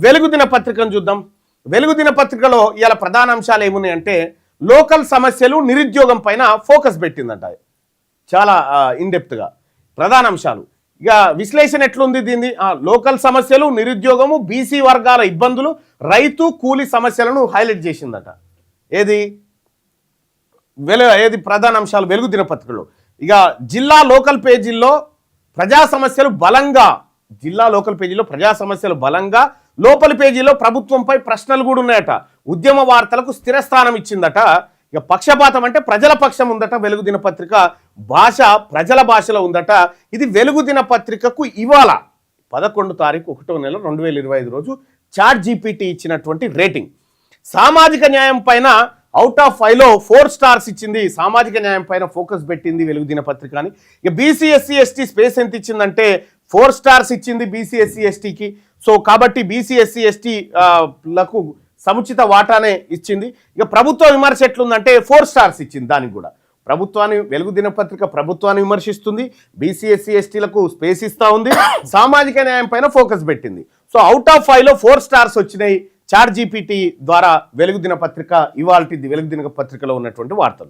వెలుగు దినపత్రికను చూద్దాం. వెలుగు దినపత్రికలో ఇవాళ ప్రధాన అంశాలు ఏమున్నాయంటే లోకల్ సమస్యలు నిరుద్యోగం పైన ఫోకస్ పెట్టిందంట. చాలా ఇన్డెప్త్గా ప్రధాన అంశాలు. ఇక విశ్లేషణ ఎట్లుంది దీన్ని? లోకల్ సమస్యలు, నిరుద్యోగము, బీసీ వర్గాల ఇబ్బందులు, రైతు కూలి సమస్యలను హైలైట్ చేసిందట. ఏది ప్రధాన అంశాలు వెలుగు దినపత్రికలో. ఇక జిల్లా లోకల్ పేజీల్లో ప్రజా సమస్యలు బలంగా, జిల్లా లోకల్ పేజీలో ప్రజా సమస్యలు బలంగా, లోపలి పేజీలో ప్రభుత్వంపై ప్రశ్నలు కూడా ఉన్నాయట. ఉద్యమ వార్తలకు స్థిరస్థానం ఇచ్చిందట. ఇక పక్షపాతం అంటే ప్రజల పక్షం ఉందట. వెలుగు దినపత్రిక భాష ప్రజల భాషలో ఉందట. ఇది వెలుగు దినపత్రికకు ఇవాళ 11 తారీఖు 1వ నెల 2025 రోజు చాట్ జీపీటీ ఇచ్చినటువంటి రేటింగ్. సామాజిక న్యాయం పైన అవుట్ ఆఫ్ 5లో 4 స్టార్స్ ఇచ్చింది. సామాజిక న్యాయం పైన ఫోకస్ పెట్టింది వెలుగు దినపత్రిక అని. ఇక బీసీ ఎస్సీ ఎస్టీ స్పేస్ ఎంత ఇచ్చిందంటే 4 స్టార్స్ ఇచ్చింది బీసీ ఎస్సీ ఎస్టీకి. సో కాబట్టి బీసీ ఎస్సీ ఎస్టీ లకు సముచిత వాటానే ఇచ్చింది. ఇక ప్రభుత్వ విమర్శ ఎట్లుందంటే 4 స్టార్స్ ఇచ్చింది. దానికి కూడా ప్రభుత్వాన్ని, వెలుగు దినపత్రిక ప్రభుత్వాన్ని విమర్శిస్తుంది, బీసీ ఎస్సీ ఎస్టీలకు స్పేస్ ఇస్తూ ఉంది, సామాజిక న్యాయం పైన ఫోకస్ పెట్టింది. సో అవుట్ ఆఫ్ 5లో 4 స్టార్స్ వచ్చినాయి చాట్ జీపీటీ ద్వారా. వెలుగు దినపత్రిక ఇవాల్టి వెలుగు దినపత్రికలో ఉన్నటువంటి వార్తలు.